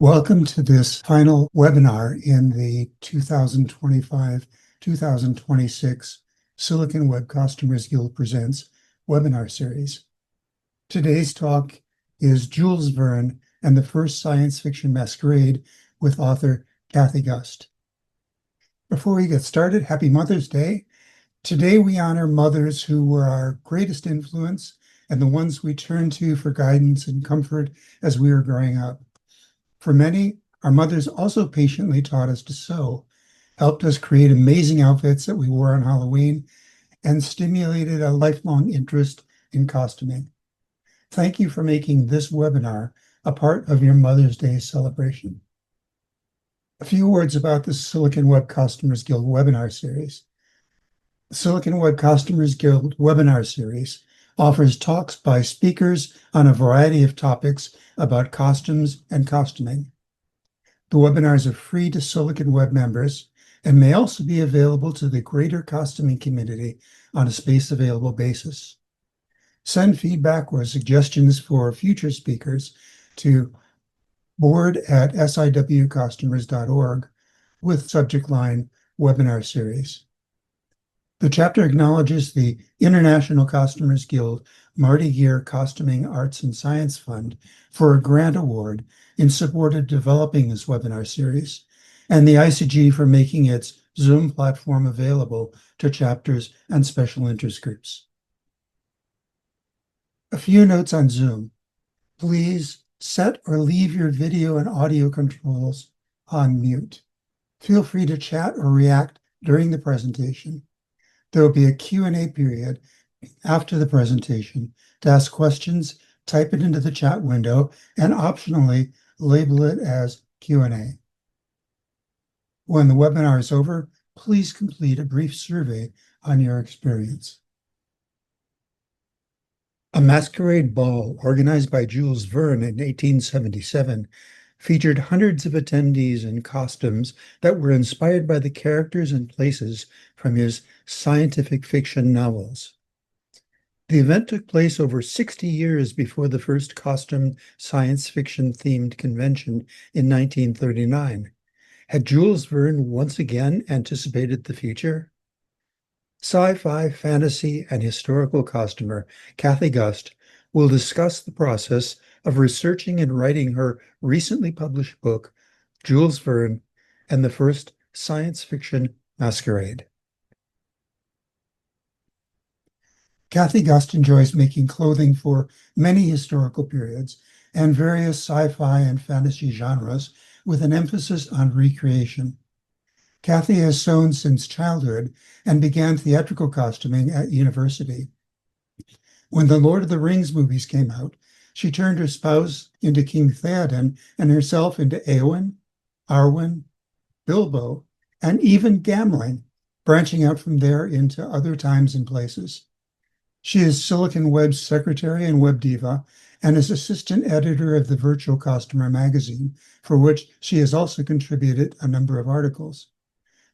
Welcome to this final webinar in the 2025-2026 Silicon Web Customers Guild Presents webinar series. Today's talk is Jules Verne and the First Science Fiction Masquerade with author Kathe Gust. Before we get started, happy Mother's Day. Today we honor mothers who were our greatest influence and the ones we turned to for guidance and comfort as we were growing up. For many, our mothers also patiently taught us to sew, helped us create amazing outfits that we wore on Halloween, and stimulated a lifelong interest in costuming. Thank you for making this webinar a part of your Mother's Day celebration. A few words about the Silicon Web Customers Guild webinar series. The Silicon Web Customers Guild webinar series offers talks by speakers on a variety of topics about costumes and costuming. The webinars are free to Silicon Web members and may also be available to the greater costuming community on a space available basis. Send feedback or suggestions for future speakers to board@siwcustomers.org with subject line webinar series. The chapter acknowledges the International Costumers Guild Marty Gear Costuming Arts and Science Fund for a grant award in support of developing this webinar series, and the ICG for making its Zoom platform available to chapters and special interest groups. A few notes on Zoom. Please set or leave your video and audio controls on mute. Feel free to chat or react during the presentation. There will be a Q&A period after the presentation. To ask questions, type it into the chat window and optionally label it as Q&A. When the webinar is over, please complete a brief survey on your experience. A masquerade ball organized by Jules Verne in 1877 featured hundreds of attendees in costumes that were inspired by the characters and places from his scientific fiction novels. The event took place over 60 years before the first costume science fiction-themed convention in 1939. Had Jules Verne once again anticipated the future? Sci-fi, fantasy, and historical costumer Kathe Gust will discuss the process of researching and writing her recently published book, Jules Verne and the First Science Fiction Masquerade. Kathe Gust enjoys making clothing for many historical periods and various sci-fi and fantasy genres with an emphasis on recreation. Kathe has sewn since childhood and began theatrical costuming at university. When the Lord of the Rings movies came out, she turned her spouse into King Theoden and herself into Éowyn, Arwen, Bilbo, and even Gamling, branching out from there into other times and places. She is Silicon Web's secretary and web diva and is assistant editor of the Virtual Costumer magazine, for which she has also contributed a number of articles.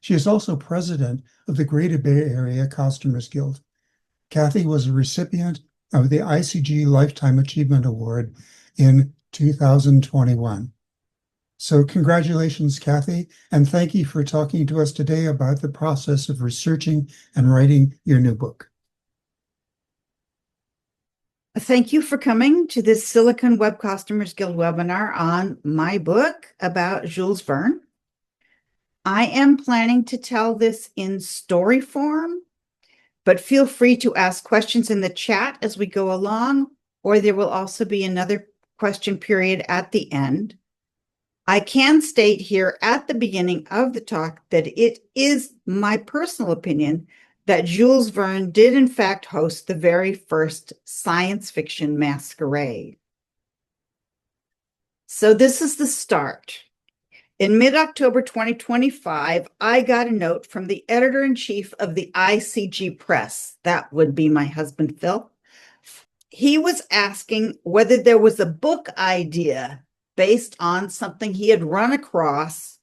She is also president of the Greater Bay Area Costumers Guild. Kathe was a recipient of the ICG Lifetime Achievement Award in 2021. So congratulations, Kathe, and thank you for talking to us today about the process of researching and writing your new book. Thank you for coming to this Silicon Web Costumers Guild webinar on my book about Jules Verne. I am planning to tell this in story form, but feel free to ask questions in the chat as we go along, or there will also be another question period at the end. I can state here at the beginning of the talk that it is my personal opinion that Jules Verne did in fact host the very first science fiction masquerade. So this is the start. In mid-October 2025, I got a note from the editor-in-chief of the ICG Press. That would be my husband, Phil. He was asking whether there was a book idea based on something he had run across,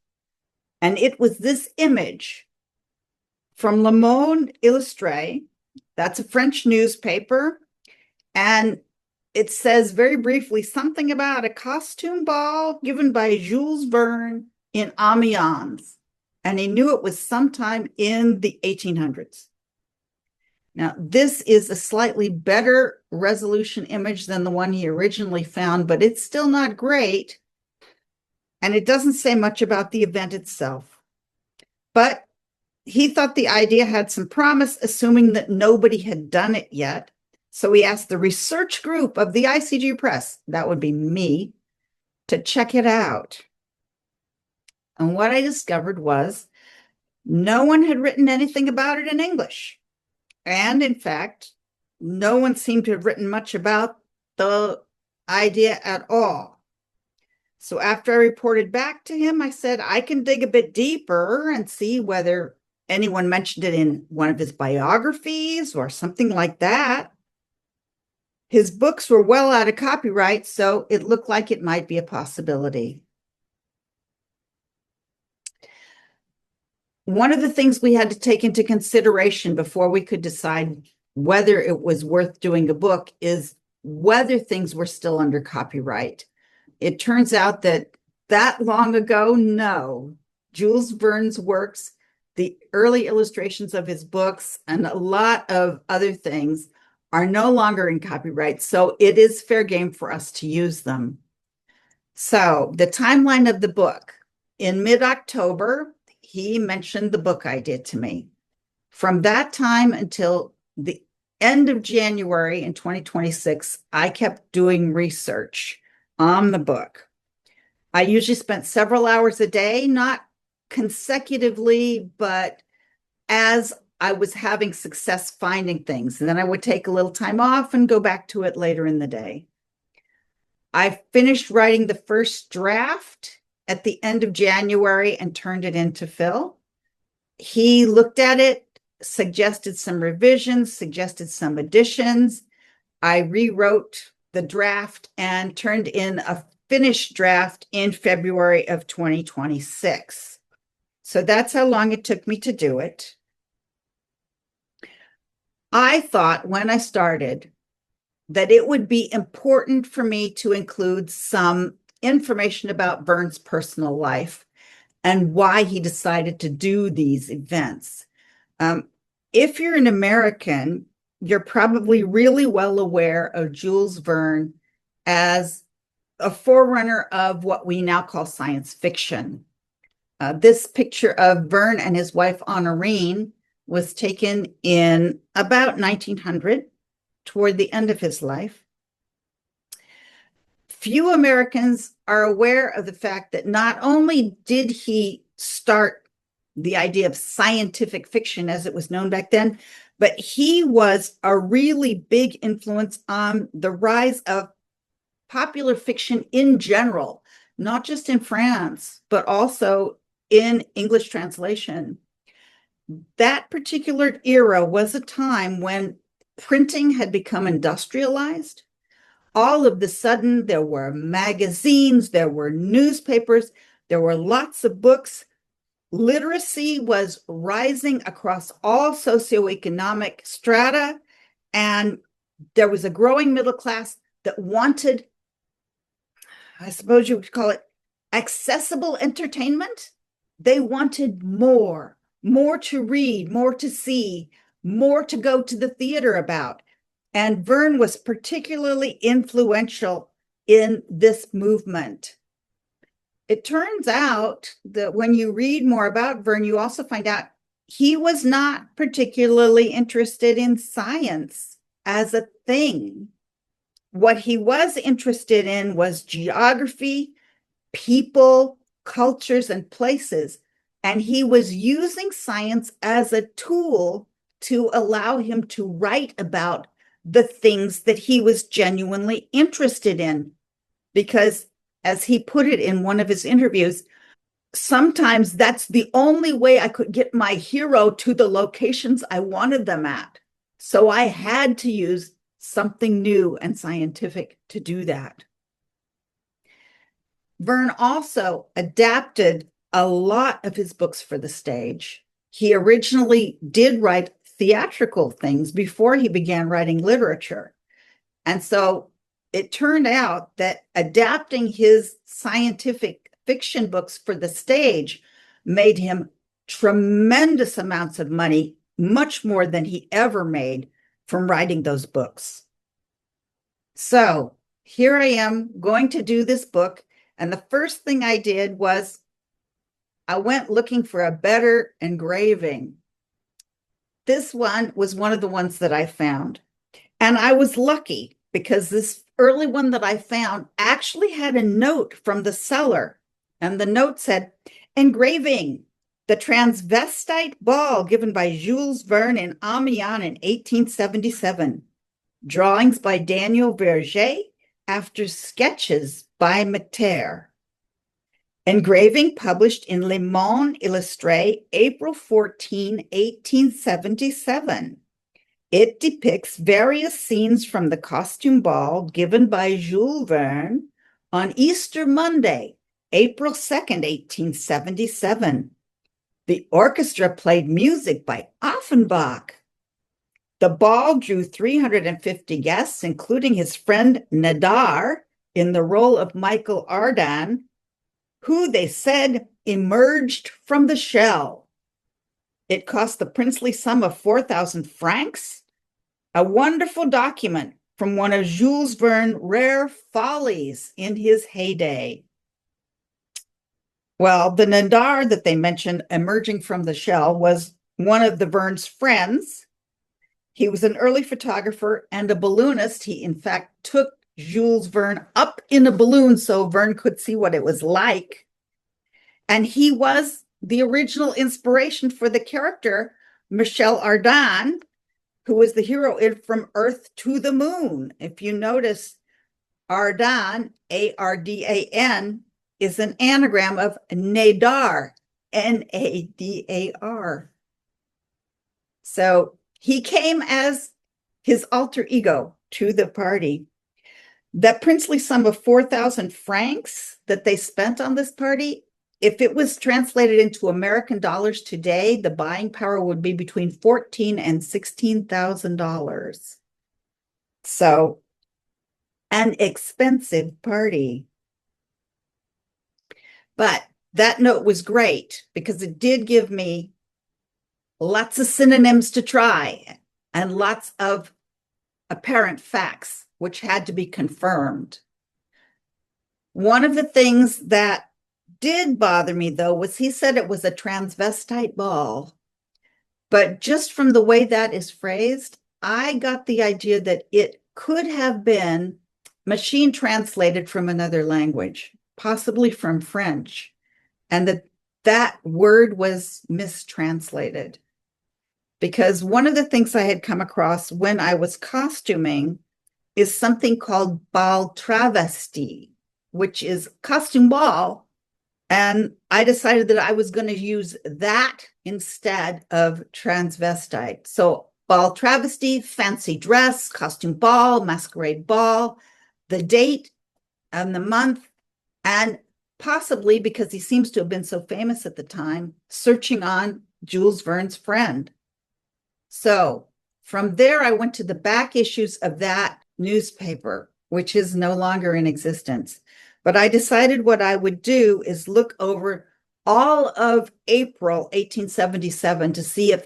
and it was this image from Le Monde Illustré. That's a French newspaper, and it says very briefly something about a costume ball given by Jules Verne in Amiens, and he knew it was sometime in the 1800s. Now, this is a slightly better resolution image than the one he originally found, but it's still not great. And it doesn't say much about the event itself. But he thought the idea had some promise, assuming that nobody had done it yet. So he asked the research group of the ICG Press, that would be me, to check it out. And what I discovered was no one had written anything about it in English. And in fact, no one seemed to have written much about the idea at all. So after I reported back to him, I said, I can dig a bit deeper and see whether anyone mentioned it in one of his biographies or something like that. His books were well out of copyright, so it looked like it might be a possibility. One of the things we had to take into consideration before we could decide whether it was worth doing a book is whether things were still under copyright. It turns out that long ago, no. Jules Verne's works, the early illustrations of his books, and a lot of other things are no longer in copyright, so it is fair game for us to use them. So the timeline of the book, in mid-October, he mentioned the book idea to me. From that time until the end of January in 2026, I kept doing research on the book. I usually spent several hours a day, not consecutively, but as I was having success finding things. And then I would take a little time off and go back to it later in the day. I finished writing the first draft at the end of January and turned it in to Phil. He looked at it, suggested some revisions, suggested some additions. I rewrote the draft and turned in a finished draft in February of 2026. So that's how long it took me to do it. I thought when I started that it would be important for me to include some information about Verne's personal life and why he decided to do these events. If you're an American, you're probably really well aware of Jules Verne as a forerunner of what we now call science fiction. This picture of Verne and his wife Honorine was taken in about 1900, toward the end of his life. Few Americans are aware of the fact that not only did he start the idea of scientific fiction as it was known back then, but he was a really big influence on the rise of popular fiction in general, not just in France, but also in English translation. That particular era was a time when printing had become industrialized. All of the sudden, there were magazines, there were newspapers, there were lots of books. Literacy was rising across all socioeconomic strata, and there was a growing middle class that wanted, I suppose you would call it, accessible entertainment. They wanted more to read, more to see, more to go to the theater about. And Verne was particularly influential in this movement. It turns out that when you read more about Verne, you also find out he was not particularly interested in science as a thing. What he was interested in was geography, people, cultures, and places. And he was using science as a tool to allow him to write about the things that he was genuinely interested in. Because, as he put it in one of his interviews, sometimes that's the only way I could get my hero to the locations I wanted them at. So I had to use something new and scientific to do that. Verne also adapted a lot of his books for the stage. He originally did write theatrical things before he began writing literature. And so it turned out that adapting his scientific fiction books for the stage made him tremendous amounts of money, much more than he ever made from writing those books. So here I am going to do this book. And the first thing I did was I went looking for a better engraving. This one was one of the ones that I found. And I was lucky because this early one that I found actually had a note from the seller. And the note said, engraving, the transvestite ball given by Jules Verne in Amiens in 1877. Drawings by Daniel Verger after sketches by Mater. Engraving published in Le Monde Illustré, April 14, 1877. It depicts various scenes from the costume ball given by Jules Verne on Easter Monday, April 2nd, 1877. The orchestra played music by Offenbach. The ball drew 350 guests, including his friend Nadar in the role of Michael Ardan, who they said emerged from the shell. It cost the princely sum of 4,000 francs, a wonderful document from one of Jules Verne's rare follies in his heyday. Well, the Nadar that they mentioned emerging from the shell was one of the Verne's friends. He was an early photographer and a balloonist. He, in fact, took Jules Verne up in a balloon so Verne could see what it was like. And he was the original inspiration for the character Michel Ardan, who was the hero in From Earth to the Moon. If you notice, Ardan, A-R-D-A-N, is an anagram of Nadar, N-A-D-A-R. So he came as his alter ego to the party. That princely sum of 4,000 francs that they spent on this party, if it was translated into American dollars today, the buying power would be between $14,000 and $16,000. So, an expensive party. But that note was great because it did give me lots of synonyms to try and lots of apparent facts, which had to be confirmed. One of the things that did bother me, though, was he said it was a transvestite ball. But just from the way that is phrased, I got the idea that it could have been machine translated from another language, possibly from French, and that word was mistranslated. Because one of the things I had come across when I was costuming is something called bal travesti, which is costume ball. And I decided that I was going to use that instead of transvestite. So bal travesti, fancy dress, costume ball, masquerade ball, the date and the month, and possibly because he seems to have been so famous at the time, searching on Jules Verne's friend. So from there, I went to the back issues of that newspaper, which is no longer in existence. But I decided what I would do is look over all of April 1877 to see if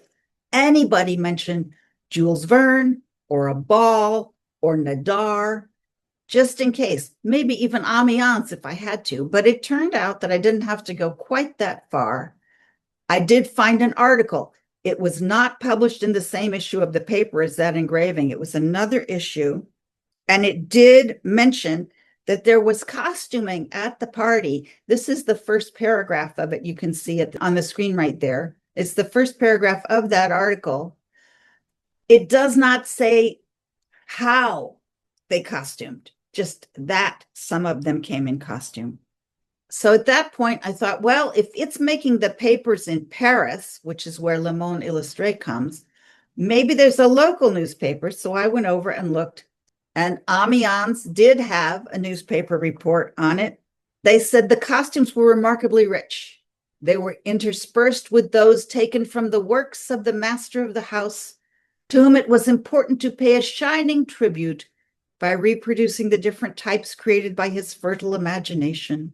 anybody mentioned Jules Verne or a ball or Nadar, just in case, maybe even Amiens if I had to. But it turned out that I didn't have to go quite that far. I did find an article. It was not published in the same issue of the paper as that engraving. It was another issue. And it did mention that there was costuming at the party. This is the first paragraph of it. You can see it on the screen right there. It's the first paragraph of that article. It does not say how they costumed, just that some of them came in costume. So at that point, I thought, well, if it's making the papers in Paris, which is where Le Monde Illustré comes, maybe there's a local newspaper. So I went over and looked, and Amiens did have a newspaper report on it. They said the costumes were remarkably rich. They were interspersed with those taken from the works of the master of the house, to whom it was important to pay a shining tribute by reproducing the different types created by his fertile imagination.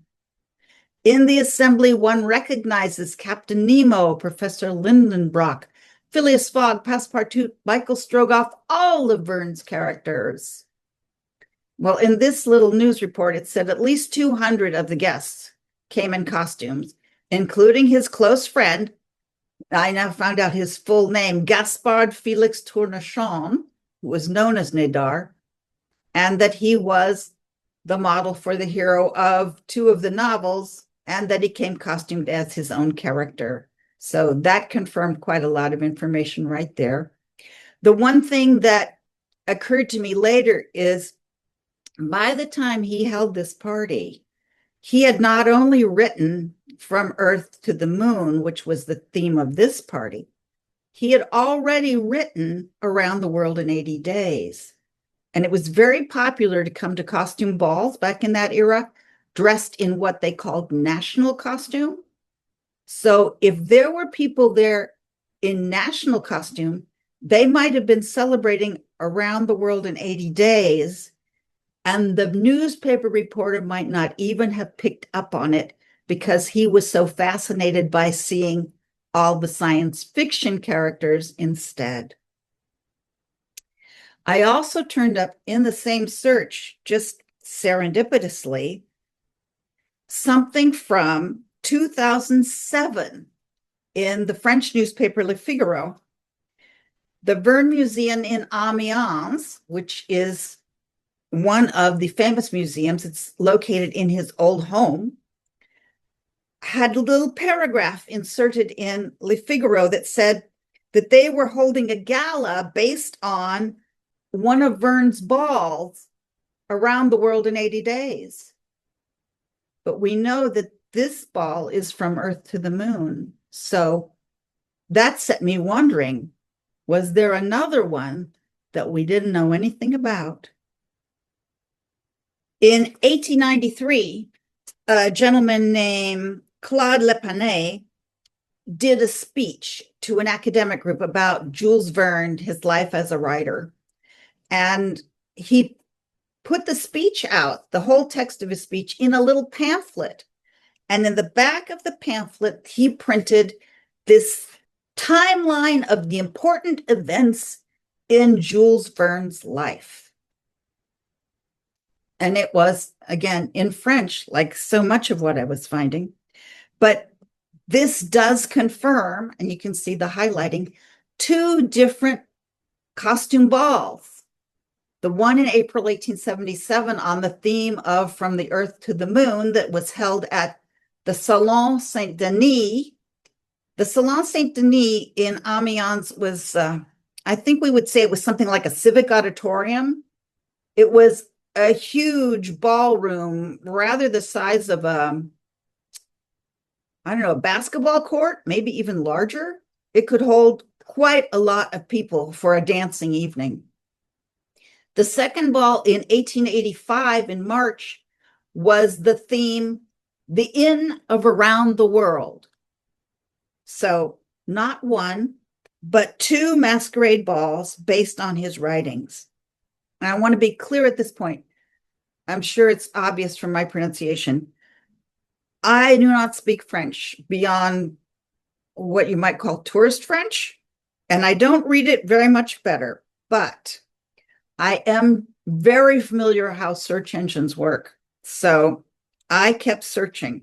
In the assembly, one recognizes Captain Nemo, Professor Lindenbrock, Phileas Fogg, Passepartout, Michael Strogoff, all of Verne's characters. Well, in this little news report, it said at least 200 of the guests came in costumes, including his close friend. I now found out his full name, Gaspard Felix Tournachon, who was known as Nadar, and that he was the model for the hero of 2 of the novels, and that he came costumed as his own character. So that confirmed quite a lot of information right there. The one thing that occurred to me later is by the time he held this party, he had not only written From Earth to the Moon, which was the theme of this party, he had already written Around the World in 80 Days. And it was very popular to come to costume balls back in that era, dressed in what they called national costume. So if there were people there in national costume, they might have been celebrating Around the World in 80 Days, and the newspaper reporter might not even have picked up on it because he was so fascinated by seeing all the science fiction characters instead. I also turned up in the same search, just serendipitously, something from 2007 in the French newspaper Le Figaro. The Verne Museum in Amiens, which is one of the famous museums, it's located in his old home, had a little paragraph inserted in Le Figaro that said that they were holding a gala based on one of Verne's balls, Around the World in 80 Days. But we know that this ball is From Earth to the Moon. So that set me wondering, was there another one that we didn't know anything about? In 1893, a gentleman named Claude Lepanay did a speech to an academic group about Jules Verne, his life as a writer. And he put the speech out, the whole text of his speech, in a little pamphlet. And in the back of the pamphlet, he printed this timeline of the important events in Jules Verne's life. And it was, again, in French, like so much of what I was finding. But this does confirm, and you can see the highlighting, 2 different costume balls. The one in April 1877 on the theme of From the Earth to the Moon that was held at the Salon Saint-Denis. The Salon Saint-Denis in Amiens was, I think we would say it was something like a civic auditorium. It was a huge ballroom, rather the size of a basketball court, maybe even larger. It could hold quite a lot of people for a dancing evening. The second ball in 1885 in March was the theme, The Inn of Around the World. So not 1, but 2 masquerade balls based on his writings. And I want to be clear at this point. I'm sure it's obvious from my pronunciation. I do not speak French beyond what you might call tourist French, and I don't read it very much better, but I am very familiar how search engines work. So I kept searching.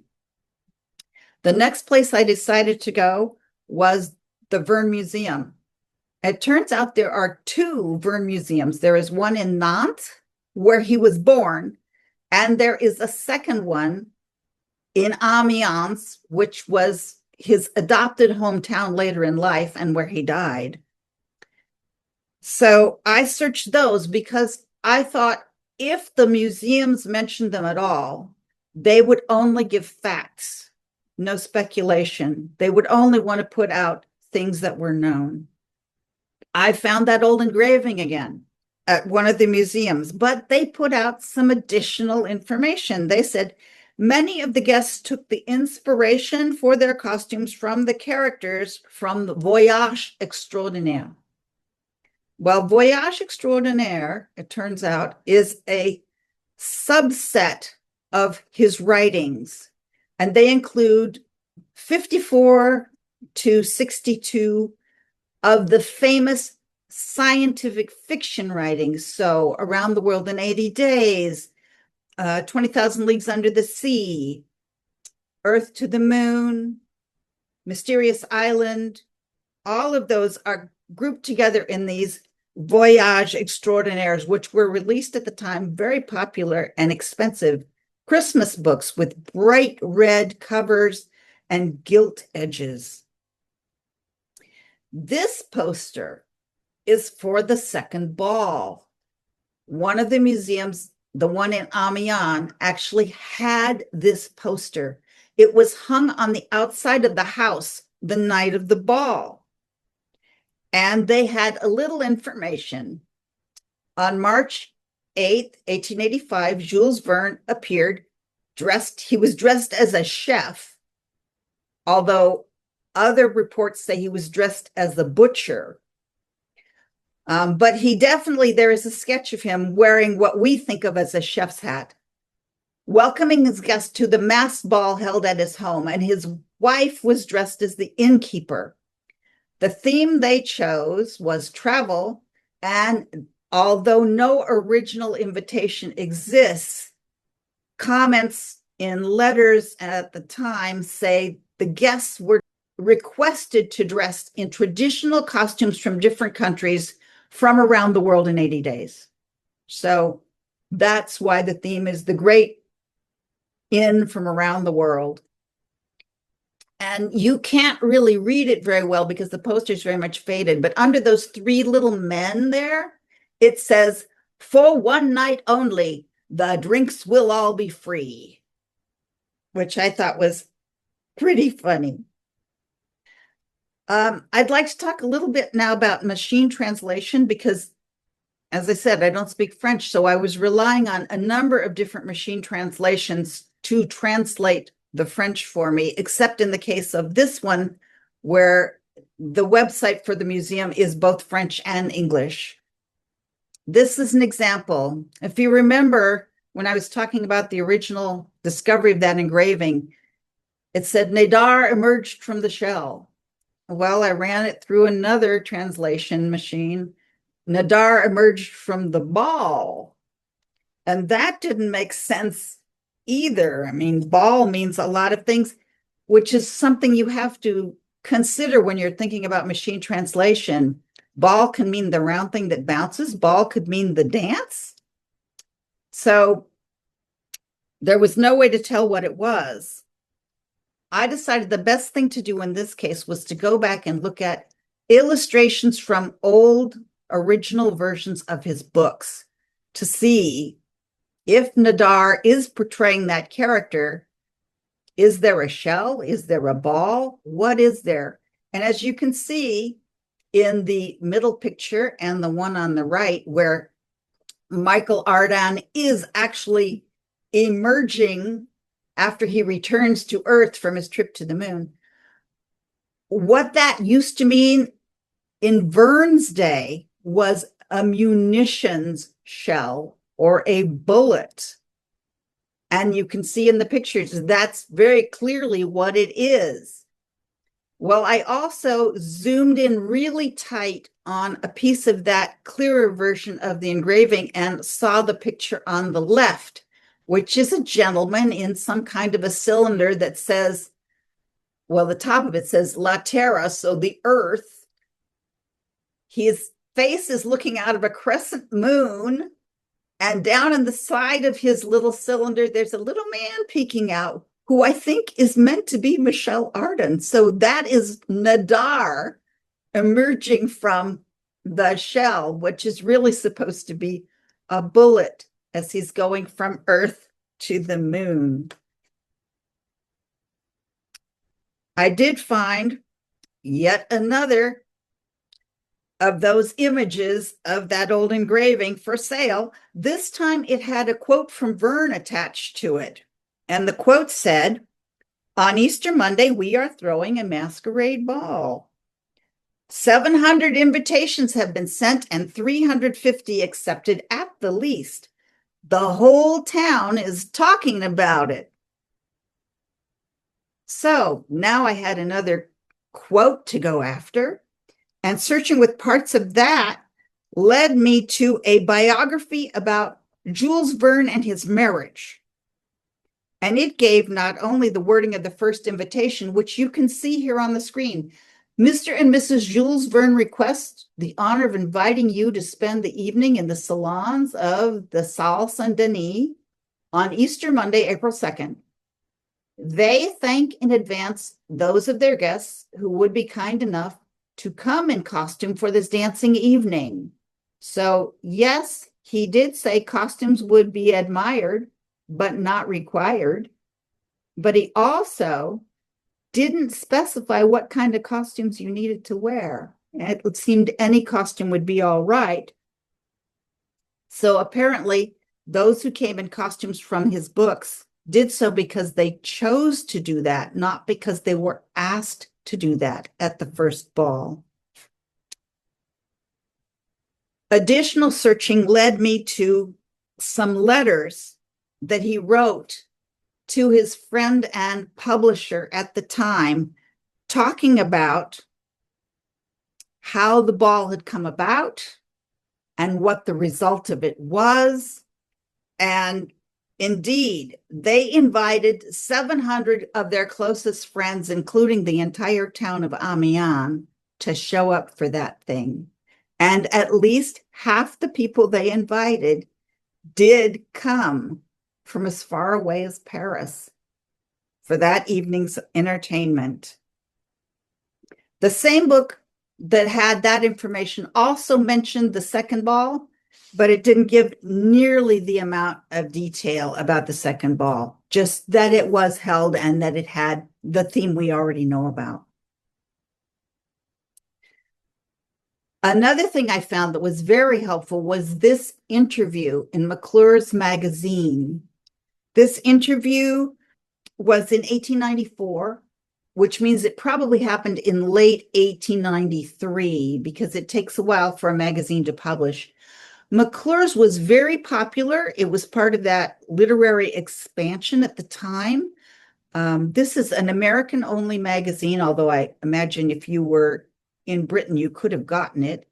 The next place I decided to go was the Verne Museum. It turns out there are 2 Verne museums. There is one in Nantes, where he was born, and there is a second one in Amiens, which was his adopted hometown later in life and where he died. So I searched those because I thought if the museums mentioned them at all, they would only give facts, no speculation. They would only want to put out things that were known. I found that old engraving again at one of the museums, but they put out some additional information. They said many of the guests took the inspiration for their costumes from the characters from the Voyage Extraordinaire. Well, Voyage Extraordinaire, it turns out, is a subset of his writings, and they include 54 to 62 of the famous scientific fiction writings. So, Around the World in 80 Days, 20,000 Leagues Under the Sea, Earth to the Moon, Mysterious Island. All of those are grouped together in these Voyage Extraordinaires, which were released at the time, very popular and expensive Christmas books with bright red covers and gilt edges. This poster is for the second ball. One of the museums, the one in Amiens, actually had this poster. It was hung on the outside of the house the night of the ball. And they had a little information. On March 8th, 1885, Jules Verne appeared he was dressed as a chef, although other reports say he was dressed as a butcher. But there is a sketch of him wearing what we think of as a chef's hat, welcoming his guests to the masked ball held at his home, and his wife was dressed as the innkeeper. The theme they chose was travel, and although no original invitation exists, comments in letters at the time say the guests were requested to dress in traditional costumes from different countries from around the world in 80 days. So that's why the theme is the Great Inn from Around the World. And you can't really read it very well because the poster is very much faded, but under those three little men there, it says, "For one night only, the drinks will all be free," which I thought was pretty funny. I'd like to talk a little bit now about machine translation because, as I said, I don't speak French, so I was relying on a number of different machine translations to translate the French for me, except in the case of this one, where the website for the museum is both French and English. This is an example. If you remember, when I was talking about the original discovery of that engraving, it said Nadar emerged from the shell. Well, I ran it through another translation machine. Nadar emerged from the ball. And that didn't make sense either. I mean, ball means a lot of things, which is something you have to consider when you're thinking about machine translation. Ball can mean the round thing that bounces. Ball could mean the dance. So there was no way to tell what it was. I decided the best thing to do in this case was to go back and look at illustrations from old original versions of his books to see if Nadar is portraying that character. Is there a shell? Is there a ball? What is there? And as you can see in the middle picture and the one on the right, where Michael Ardan is actually emerging after he returns to Earth from his trip to the moon, what that used to mean in Verne's day was a munitions shell or a bullet. And you can see in the pictures, that's very clearly what it is. Well, I also zoomed in really tight on a piece of that clearer version of the engraving and saw the picture on the left, which is a gentleman in some kind of a cylinder that says, well, the top of it says La Terra, so the Earth. His face is looking out of a crescent moon, and down in the side of his little cylinder, there's a little man peeking out, who I think is meant to be Michel Ardan. So that is Nadar emerging from the shell, which is really supposed to be a bullet as he's going from Earth to the moon. I did find yet another of those images of that old engraving for sale. This time it had a quote from Verne attached to it. And the quote said, "On Easter Monday, we are throwing a masquerade ball." 700 invitations have been sent and 350 accepted at the least. The whole town is talking about it. So now I had another quote to go after, and searching with parts of that led me to a biography about Jules Verne and his marriage. And it gave not only the wording of the first invitation, which you can see here on the screen. Mr. and Mrs. Jules Verne request the honor of inviting you to spend the evening in the salons of the Salle Saint-Denis on Easter Monday, April 2nd. They thank in advance those of their guests who would be kind enough to come in costume for this dancing evening. So yes, he did say costumes would be admired, but not required. But he also didn't specify what kind of costumes you needed to wear. It seemed any costume would be all right. So apparently, those who came in costumes from his books did so because they chose to do that, not because they were asked to do that at the first ball. Additional searching led me to some letters that he wrote to his friend and publisher at the time, talking about how the ball had come about and what the result of it was. And indeed, they invited 700 of their closest friends, including the entire town of Amiens, to show up for that thing. And at least half the people they invited did come from as far away as Paris for that evening's entertainment. The same book that had that information also mentioned the second ball, but it didn't give nearly the amount of detail about the second ball, just that it was held and that it had the theme we already know about. Another thing I found that was very helpful was this interview in McClure's magazine. This interview was in 1894, which means it probably happened in late 1893 because it takes a while for a magazine to publish. McClure's was very popular. It was part of that literary expansion at the time. This is an American-only magazine, although I imagine if you were in Britain, you could have gotten it.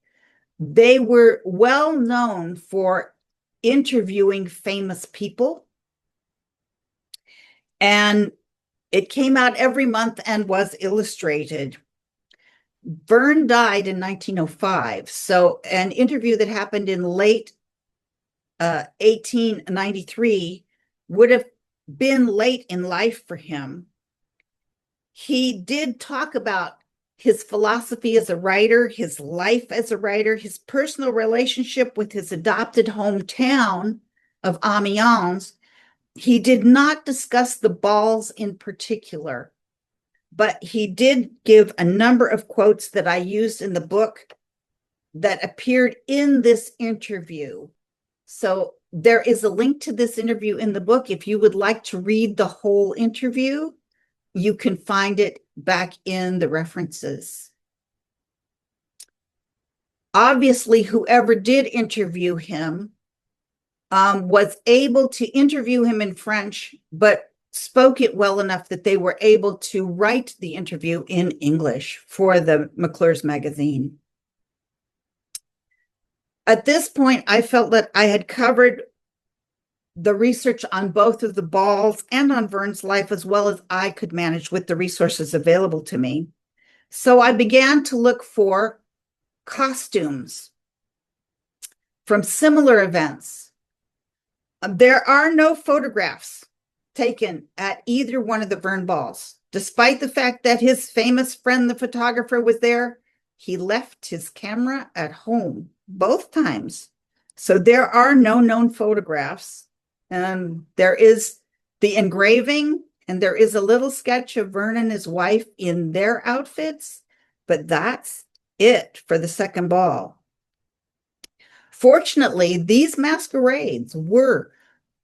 They were well known for interviewing famous people. And it came out every month and was illustrated. Verne died in 1905. So an interview that happened in late 1893 would have been late in life for him. He did talk about his philosophy as a writer, his life as a writer, his personal relationship with his adopted hometown of Amiens. He did not discuss the balls in particular, but he did give a number of quotes that I used in the book that appeared in this interview. So there is a link to this interview in the book. If you would like to read the whole interview, you can find it back in the references. Obviously, whoever did interview him was able to interview him in French, but spoke it well enough that they were able to write the interview in English for the McClure's magazine. At this point, I felt that I had covered the research on both of the balls and on Verne's life as well as I could manage with the resources available to me. So I began to look for costumes from similar events. There are no photographs taken at either one of the Verne balls. Despite the fact that his famous friend, the photographer, was there, he left his camera at home both times. So there are no known photographs. There is the engraving, and there is a little sketch of Verne and his wife in their outfits, but that's it for the second ball. Fortunately, these masquerades were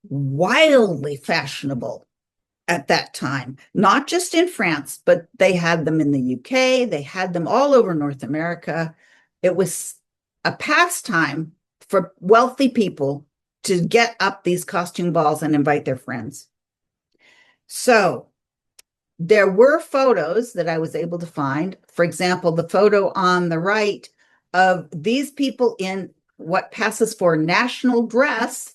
wildly fashionable at that time, not just in France, but they had them in the UK. They had them all over North America. It was a pastime for wealthy people to get up these costume balls and invite their friends. So there were photos that I was able to find. For example, the photo on the right of these people in what passes for national dress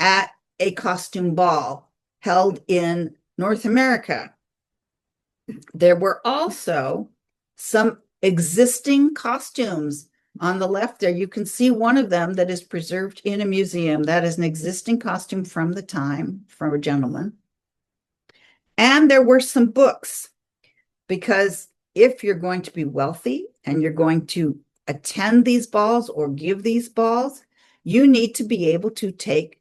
at a costume ball held in North America. There were also some existing costumes on the left there. You can see one of them that is preserved in a museum. That is an existing costume from the time, from a gentleman. And there were some books, because if you're going to be wealthy and you're going to attend these balls or give these balls, you need to be able to take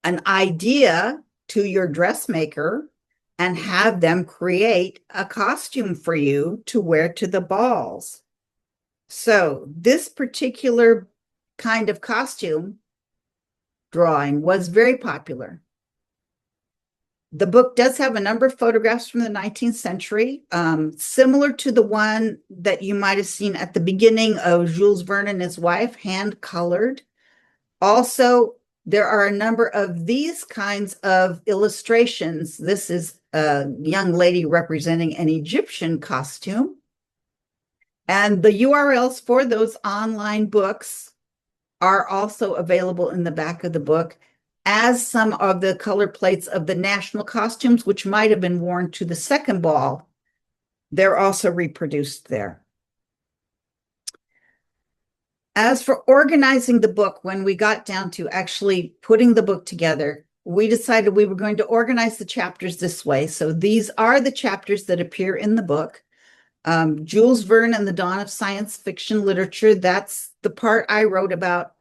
an idea to your dressmaker and have them create a costume for you to wear to the balls. So this particular kind of costume drawing was very popular. The book does have a number of photographs from the 19th century, similar to the one that you might have seen at the beginning of Jules Verne and his wife, hand-colored. Also, there are a number of these kinds of illustrations. This is a young lady representing an Egyptian costume. And the URLs for those online books are also available in the back of the book, as some of the color plates of the national costumes, which might have been worn to the second ball. They're also reproduced there. As for organizing the book, when we got down to actually putting the book together, we decided we were going to organize the chapters this way. So these are the chapters that appear in the book. Jules Verne and the Dawn of Science Fiction Literature, that's the part I wrote about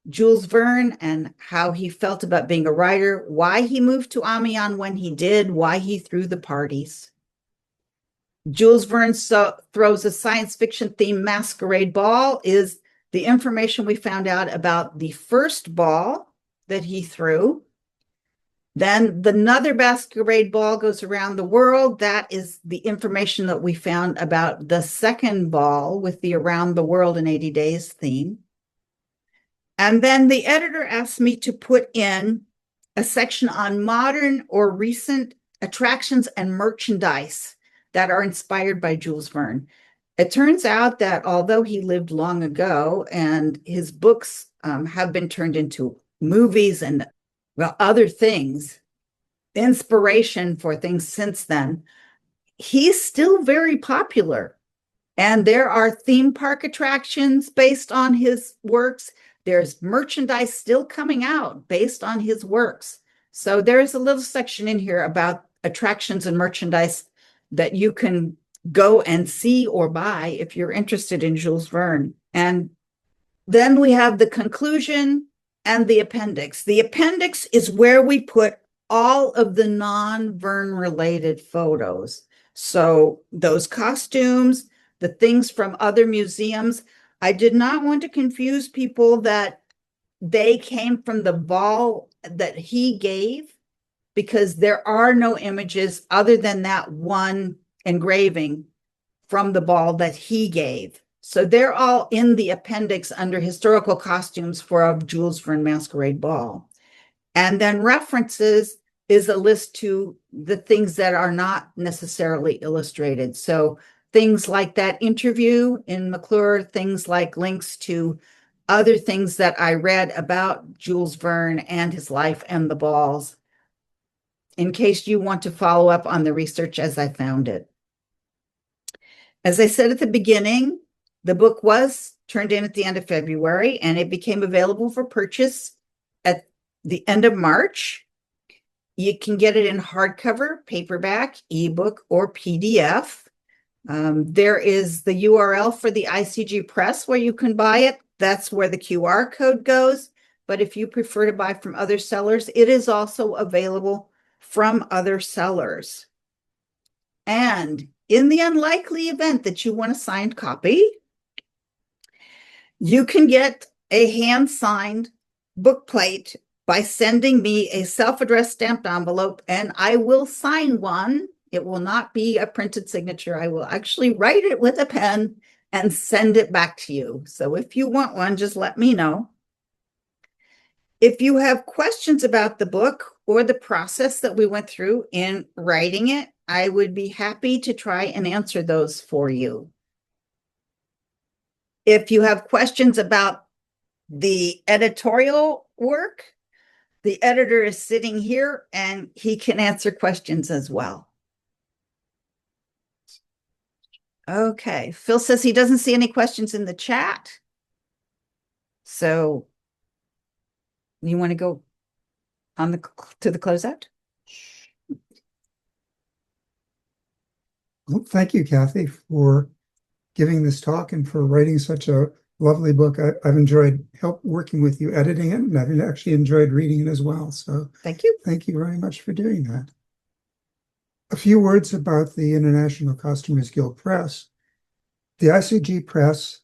Jules Verne and how he felt about being a writer, why he moved to Amiens when he did, why he threw the parties. Jules Verne throws a science fiction themed masquerade ball is the information we found out about the first ball that he threw. Then another masquerade ball goes around the world. That is the information that we found about the second ball with the Around the World in 80 Days theme. And then the editor asked me to put in a section on modern or recent attractions and merchandise that are inspired by Jules Verne. It turns out that although he lived long ago and his books have been turned into movies and other things, inspiration for things since then, he's still very popular. And there are theme park attractions based on his works. There's merchandise still coming out based on his works. So there's a little section in here about attractions and merchandise that you can go and see or buy if you're interested in Jules Verne. And then we have the conclusion and the appendix. The appendix is where we put all of the non-Verne related photos. So those costumes, the things from other museums. I did not want to confuse people that they came from the ball that he gave, because there are no images other than that one engraving from the ball that he gave. So they're all in the appendix under historical costumes for a Jules Verne Masquerade Ball. And then references is a list to the things that are not necessarily illustrated. So things like that interview in McClure, things like links to other things that I read about Jules Verne and his life and the balls, in case you want to follow up on the research as I found it. As I said at the beginning, the book was turned in at the end of February, and it became available for purchase at the end of March. You can get it in hardcover, paperback, ebook, or PDF. There is the URL for the ICG Press where you can buy it. That's where the QR code goes. But if you prefer to buy from other sellers, it is also available from other sellers. And in the unlikely event that you want a signed copy, you can get a hand-signed book plate by sending me a self-addressed stamped envelope, and I will sign one. It will not be a printed signature. I will actually write it with a pen and send it back to you. So if you want one, just let me know. If you have questions about the book or the process that we went through in writing it, I would be happy to try and answer those for you. If you have questions about the editorial work, the editor is sitting here and he can answer questions as well. Okay, Phil says he doesn't see any questions in the chat. So you want to go on to the closeout? Well, thank you, Kathe, for giving this talk and for writing such a lovely book. I've enjoyed working with you editing it, and I've actually enjoyed reading it as well. So thank you. Thank you very much for doing that. A few words about the International Costumers Guild Press. The ICG Press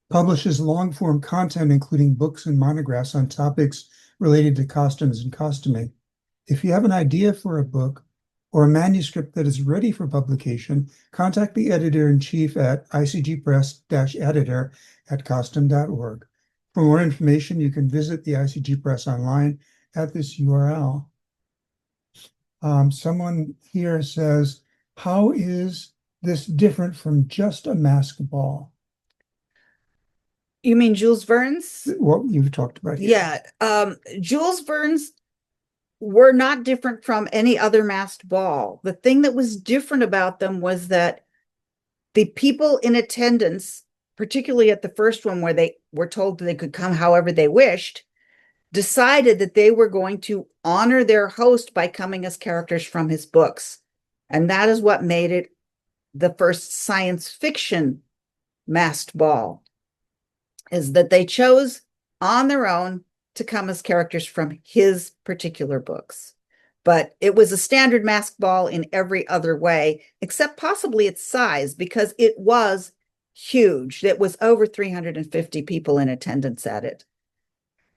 publishes long-form content, including books and monographs on topics related to costumes and costuming. If you have an idea for a book or a manuscript that is ready for publication, contact the editor-in-chief at icgpress-editor@costum.org. For more information, you can visit the ICG Press online at this URL. Someone here says, how is this different from just a mask ball? You mean Jules Verne's? What you've talked about here. Yeah. Jules Verne's were not different from any other masked ball. The thing that was different about them was that the people in attendance, particularly at the first one where they were told they could come however they wished, decided that they were going to honor their host by coming as characters from his books. And that is what made it the first science fiction masked ball, is that they chose on their own to come as characters from his particular books. But it was a standard masked ball in every other way, except possibly its size, because it was huge. It was over 350 people in attendance at it.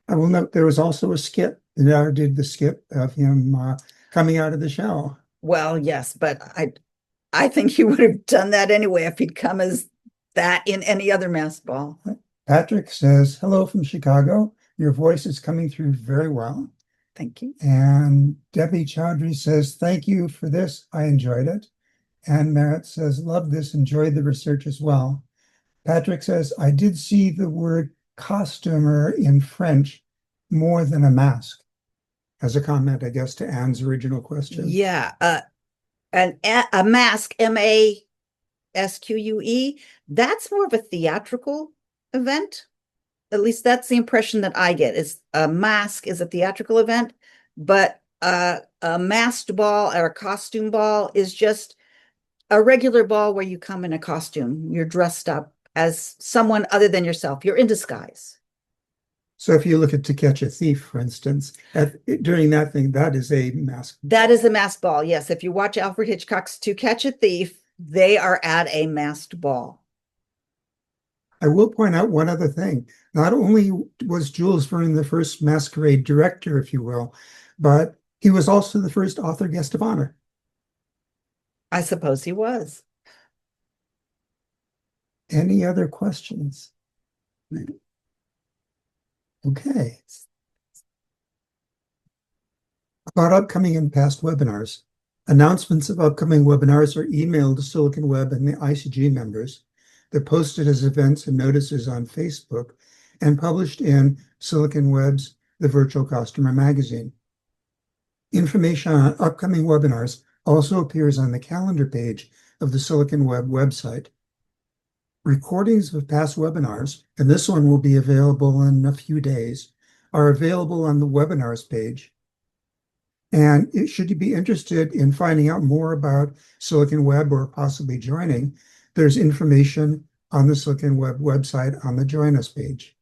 I will note there was also a skit. Now did the skit of him coming out of the shell. Well, yes, but I think he would have done that anyway if he'd come as that in any other masked ball. Patrick says, hello from Chicago. Your voice is coming through very well. Thank you. And Debbie Chowdhury says, thank you for this. I enjoyed it. And Merritt says, love this, enjoyed the research as well. Patrick says, I did see the word costumer in French more than a mask, as a comment, I guess, to Anne's original question. Yeah. A mask, MASQUE, that's more of a theatrical event. At least that's the impression that I get, is a mask is a theatrical event, but a masked ball or a costume ball is just a regular ball where you come in a costume. You're dressed up as someone other than yourself. You're in disguise. So if you look at To Catch a Thief, for instance, during that thing, that is a mask. That is a masked ball, yes. If you watch Alfred Hitchcock's To Catch a Thief, they are at a masked ball. I will point out one other thing. Not only was Jules Verne the first masquerade director, if you will, but he was also the first author guest of honor. I suppose he was. Any other questions? Okay. About upcoming and past webinars. Announcements of upcoming webinars are emailed to Silicon Web and the ICG members. They're posted as events and notices on Facebook and published in Silicon Web's The Virtual Costumer magazine. Information on upcoming webinars also appears on the calendar page of the Silicon Web website. Recordings of past webinars, and this one will be available in a few days, are available on the webinars page. And should you be interested in finding out more about Silicon Web or possibly joining, there's information on the Silicon Web website on the Join Us page.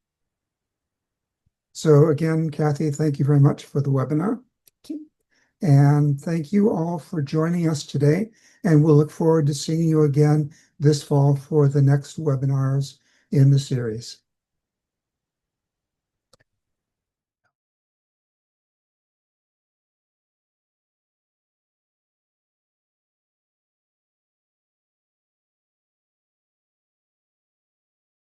So again, Kathe, thank you very much for the webinar. Thank you. And thank you all for joining us today. And we'll look forward to seeing you again this fall for the next webinars in the series.